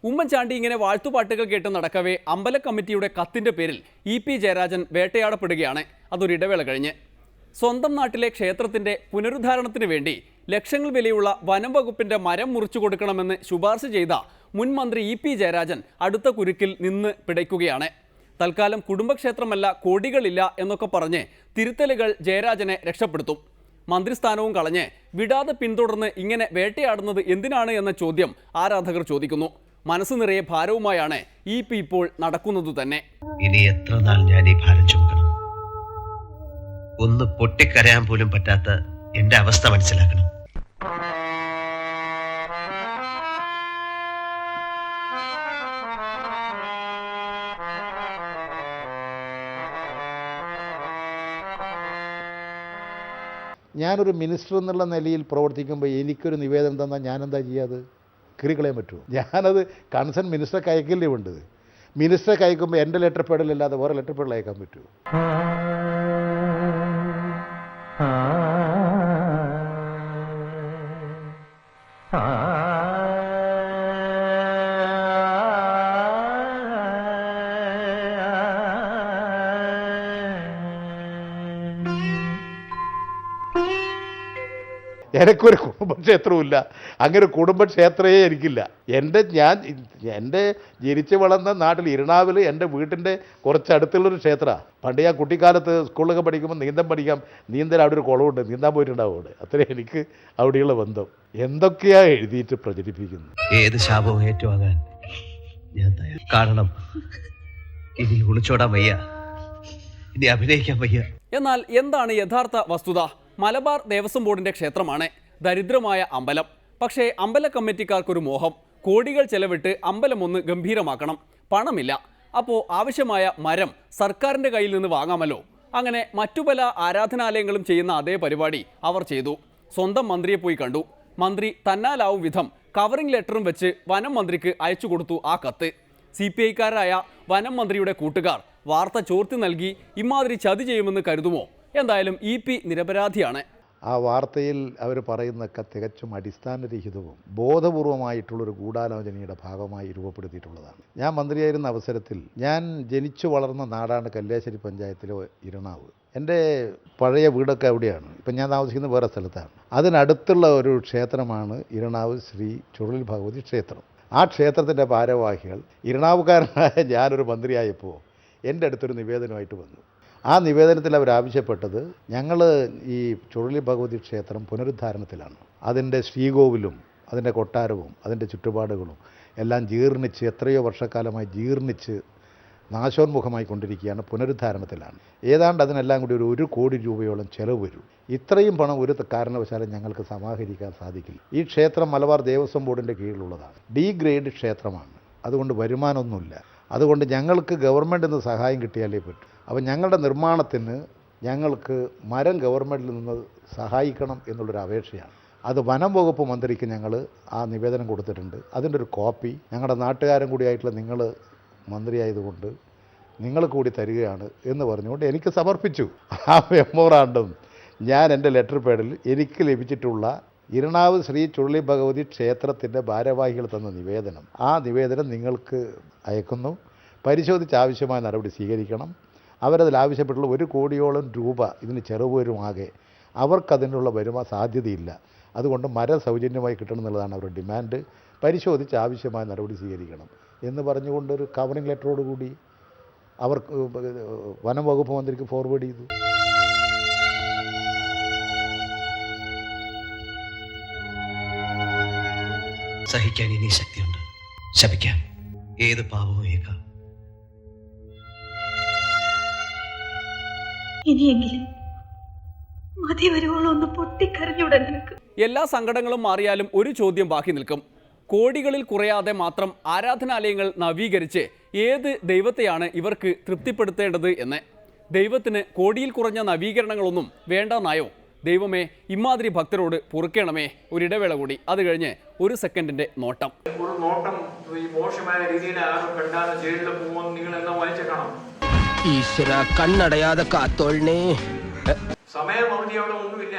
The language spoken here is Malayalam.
ഉമ്മൻചാണ്ടി ഇങ്ങനെ വാഴ്ത്തുപാട്ടുകൾ കേട്ട് നടക്കവേ അമ്പല കമ്മിറ്റിയുടെ കത്തിന്റെ പേരിൽ ഇ.പി. ജയരാജൻ വേട്ടയാടപ്പെടുകയാണ്. അതൊരിടവേള കഴിഞ്ഞ് സ്വന്തം നാട്ടിലെ ക്ഷേത്രത്തിന്റെ പുനരുദ്ധാരണത്തിന് വേണ്ടി ലക്ഷങ്ങൾ വിലയുള്ള വനം വകുപ്പിന്റെ മരം മുറിച്ചു കൊടുക്കണമെന്ന് ശുപാർശ ചെയ്ത മുൻ മന്ത്രി ഇ.പി. ജയരാജൻ അടുത്ത കുരുക്കിൽ നിന്ന് പിടയ്ക്കുകയാണ്. തൽക്കാലം കുടുംബക്ഷേത്രമല്ല, കോടികളില്ല എന്നൊക്കെ പറഞ്ഞ് തിരുത്തലുകൾ ജയരാജനെ രക്ഷപ്പെടുത്തും. മന്ത്രിസ്ഥാനവും കളഞ്ഞ് വിടാതെ പിന്തുടർന്ന് ഇങ്ങനെ വേട്ടയാടുന്നത് എന്തിനാണ് എന്ന ചോദ്യം ആരാധകർ ചോദിക്കുന്നു. മനസ്സ് നിറയെ ഭാരവുമായാണ് ഇ.പി. ഇപ്പോൾ നടക്കുന്നത് തന്നെ. ഇനി എത്ര നാൾ ഞാൻ ഈ ഭാരം ചുമക്കണം? ഒന്ന് പൊട്ടിക്കരയാൻ പോലും പറ്റാത്ത എന്റെ അവസ്ഥ മനസ്സിലാക്കണം. ഞാനൊരു മിനിസ്റ്റർ എന്നുള്ള നിലയിൽ പ്രവർത്തിക്കുമ്പോൾ എനിക്കൊരു നിവേദനം തന്നാൽ ഞാനെന്താ ചെയ്യാതെ കീറിക്കളയാൻ പറ്റുമോ? ഞാനത് കൺസേൺ മിനിസ്റ്റർക്ക് അയക്കല്ലേ വേണ്ടത്. മിനിസ്റ്റർക്ക് അയക്കുമ്പോൾ എൻ്റെ ലെറ്റർ പേഡിലല്ലാതെ വേറെ ലെറ്റർ പേഡിൽ അയക്കാൻ പറ്റുമോ? എനിക്കൊരു കുടുംബക്ഷേത്രവുമില്ല. അങ്ങനെ കുടുംബക്ഷേത്രമേ എനിക്കില്ല. എൻ്റെ ജനിച്ച് വളർന്ന നാട്ടിൽ ഇരണാവിൽ എൻ്റെ വീട്ടിൻ്റെ കുറച്ചടുത്തുള്ളൊരു ക്ഷേത്രമാണ്. പണ്ട് ഞാൻ കുട്ടിക്കാലത്ത് സ്കൂളിലൊക്കെ പഠിക്കുമ്പോൾ നീന്തൽ അവിടെ ഒരു കുളമുണ്ട്, നീന്താൻ പോയിട്ടുണ്ടാവും അവിടെ. അത്രേ എനിക്ക് അവിടെയുള്ള ബന്ധം. എന്തൊക്കെയാ എഴുതിയിട്ട് പ്രചരിപ്പിക്കുന്നത്. ഏത് ശാപവും ഏറ്റുവാങ്ങാൻ ഞാൻ തയ്യാർ. കാരണം ഇതിൽ ഒളിച്ചോടാൻ വയ്യ, ഇനി അഭിനയിക്കാൻ വയ്യ. എന്നാൽ എന്താണ് യഥാർത്ഥ വസ്തുത? മലബാർ ദേവസ്വം ബോർഡിന്റെ ക്ഷേത്രമാണ്, ദരിദ്രമായ അമ്പലം. പക്ഷേ അമ്പല കമ്മിറ്റിക്കാർക്കൊരു മോഹം, കോടികൾ ചെലവിട്ട് അമ്പലം ഒന്ന് ഗംഭീരമാക്കണം. പണമില്ല. അപ്പോൾ ആവശ്യമായ മരം സർക്കാരിൻ്റെ കയ്യിൽ നിന്ന് വാങ്ങാമല്ലോ. അങ്ങനെ മറ്റു പല ആരാധനാലയങ്ങളും ചെയ്യുന്ന അതേ പരിപാടി അവർ ചെയ്തു. സ്വന്തം മന്ത്രിയെ പോയി കണ്ടു. മന്ത്രി തന്നാലാവും വിധം കവറിംഗ് ലെറ്ററും വെച്ച് വനം മന്ത്രിക്ക് അയച്ചു കൊടുത്തു ആ കത്ത്. CPI-കാരായ വനം മന്ത്രിയുടെ കൂട്ടുകാർ വാർത്ത ചോർത്തി നൽകി ഇമാതിരി ചതി ചെയ്യുമെന്ന് കരുതുമോ? എന്തായാലും ഇ.പി. നിരപരാധിയാണ്. ആ വാർത്തയിൽ അവർ പറയുന്നതൊക്കെ തികച്ചും അടിസ്ഥാനരഹിതവും ബോധപൂർവമായിട്ടുള്ളൊരു ഗൂഢാലോചനയുടെ ഭാഗമായി രൂപപ്പെടുത്തിയിട്ടുള്ളതാണ്. ഞാൻ മന്ത്രിയായിരുന്ന അവസരത്തിൽ ഞാൻ ജനിച്ചു വളർന്ന നാടാണ് കല്യാശ്ശേരി പഞ്ചായത്തിലെ ഇരണാവ്. എൻ്റെ പഴയ വീടൊക്കെ അവിടെയാണ്. ഇപ്പം ഞാൻ താമസിക്കുന്നത് വേറെ സ്ഥലത്താണ്. അതിനടുത്തുള്ള ഒരു ക്ഷേത്രമാണ് ഇരണാവ് ശ്രീ ചുഴലി ഭഗവതി ക്ഷേത്രം. ആ ക്ഷേത്രത്തിൻ്റെ ഭാരവാഹികൾ ഇരണാവുകാരനായ ഞാനൊരു മന്ത്രിയായപ്പോൾ എൻ്റെ അടുത്തൊരു നിവേദനമായിട്ട് വന്നു. ആ നിവേദനത്തിൽ അവരാവശ്യപ്പെട്ടത് ഞങ്ങൾ ഈ ചുഴലി ഭഗവതി ക്ഷേത്രം പുനരുദ്ധാരണത്തിലാണ്. അതിൻ്റെ ശ്രീകോവിലും അതിൻ്റെ കൊട്ടാരവും അതിൻ്റെ ചുറ്റുപാടുകളും എല്ലാം ജീർണിച്ച് എത്രയോ വർഷക്കാലമായി ജീർണിച്ച് നാശോന്മുഖമായി കൊണ്ടിരിക്കുകയാണ്. പുനരുദ്ധാരണത്തിലാണ്. ഏതാണ്ട് അതിനെല്ലാം കൂടി ഒരു 1 കോടി രൂപയോളം ചെലവ് വരും. ഇത്രയും പണം ഒരു കാരണവശാലും ഞങ്ങൾക്ക് സമാഹരിക്കാൻ സാധിക്കില്ല. ഈ ക്ഷേത്രം മലബാർ ദേവസ്വം ബോർഡിൻ്റെ കീഴിലുള്ളതാണ്. D ഗ്രേഡ് ക്ഷേത്രമാണ്. അതുകൊണ്ട് വരുമാനമൊന്നുമില്ല. അതുകൊണ്ട് ഞങ്ങൾക്ക് ഗവൺമെൻറ്റിൽ നിന്ന് സഹായം കിട്ടിയാലേ പറ്റും. അപ്പോൾ ഞങ്ങളുടെ നിർമ്മാണത്തിന് ഞങ്ങൾക്ക് മരം ഗവൺമെൻറ്റിൽ നിന്ന് സഹായിക്കണം എന്നുള്ളൊരു അപേക്ഷയാണ്. അത് വനം വകുപ്പ് മന്ത്രിക്ക് ഞങ്ങൾ ആ നിവേദനം കൊടുത്തിട്ടുണ്ട്. അതിൻ്റെ ഒരു കോപ്പി ഞങ്ങളുടെ നാട്ടുകാരൻ കൂടിയായിട്ടുള്ള നിങ്ങൾ മന്ത്രിയായതുകൊണ്ട് നിങ്ങൾ കൂടി തരികയാണ് എന്ന് പറഞ്ഞുകൊണ്ട് എനിക്ക് സമർപ്പിച്ചു. ആ മെമ്മോറാണ്ടം ഞാൻ എൻ്റെ ലെറ്റർ പേഡിൽ എനിക്ക് ലഭിച്ചിട്ടുള്ള ഇരണാവ് ശ്രീ ചുഴലി ഭഗവതി ക്ഷേത്രത്തിൻ്റെ ഭാരവാഹികൾ തന്ന നിവേദനം, ആ നിവേദനം നിങ്ങൾക്ക് അയക്കുന്നു. പരിശോധിച്ച് ആവശ്യമായ നടപടി സ്വീകരിക്കണം. അവരതിൽ ആവശ്യപ്പെട്ടുള്ള 1 കോടിയോളം രൂപ ഇതിന് ചെലവ് വരുമാകെ അവർക്കതിനുള്ള സാധ്യതയില്ല. അതുകൊണ്ട് മരം സൗജന്യമായി കിട്ടണം എന്നുള്ളതാണ് അവരുടെ ഡിമാൻഡ്. പരിശോധിച്ച് ആവശ്യമായ നടപടി സ്വീകരിക്കണം എന്ന് പറഞ്ഞുകൊണ്ടൊരു കവറിംഗ് ലെറ്ററോടുകൂടി അവർക്ക് വനം വകുപ്പ് മന്ത്രിക്ക് ഫോർവേഡ് ചെയ്തു. സഹിക്കാൻ ഇനി ശക്തിയുണ്ട്. ശപിക്കാം. ഏത് പാപവും ഏക്കാം. ഇനിയെങ്കിലും മതി വരുവോളം ഒന്ന് പൊട്ടിക്കരഞ്ഞൂടെ നിനക്ക്? എല്ലാ സങ്കടങ്ങളും മാറിയാലും ഒരു ചോദ്യം ബാക്കി നിൽക്കും. കോടികളിൽ കുറയാതെ മാത്രം ആരാധനാലയങ്ങൾ നവീകരിച്ച് ഏത് ദൈവത്തെയാണ് ഇവർക്ക് തൃപ്തിപ്പെടുത്തേണ്ടത് എന്ന്. ദൈവത്തിന് കോടിയിൽ കുറഞ്ഞ നവീകരണങ്ങളൊന്നും വേണ്ടെന്നായോ? ദൈവമേ, ഇമാതിരി ഭക്തരോട് പൊറുക്കണമേ. ഒരിടവേള കൂടി, അത് കഴിഞ്ഞ് 1 സെക്കൻഡിന്റെ നോട്ടം. ഒരു നോട്ടം മോശമായ രീതിയിൽ ആരും കണ്ടാൽ ജയിലിൽ പോകുമെന്ന് നിങ്ങൾ എന്നാ വായിച്ചേക്കണം. ഈശ്വര, കണ്ണടയാതെ കാത്തോളണേ. സമയം അവധി അവിടെ ഒന്നുമില്ല.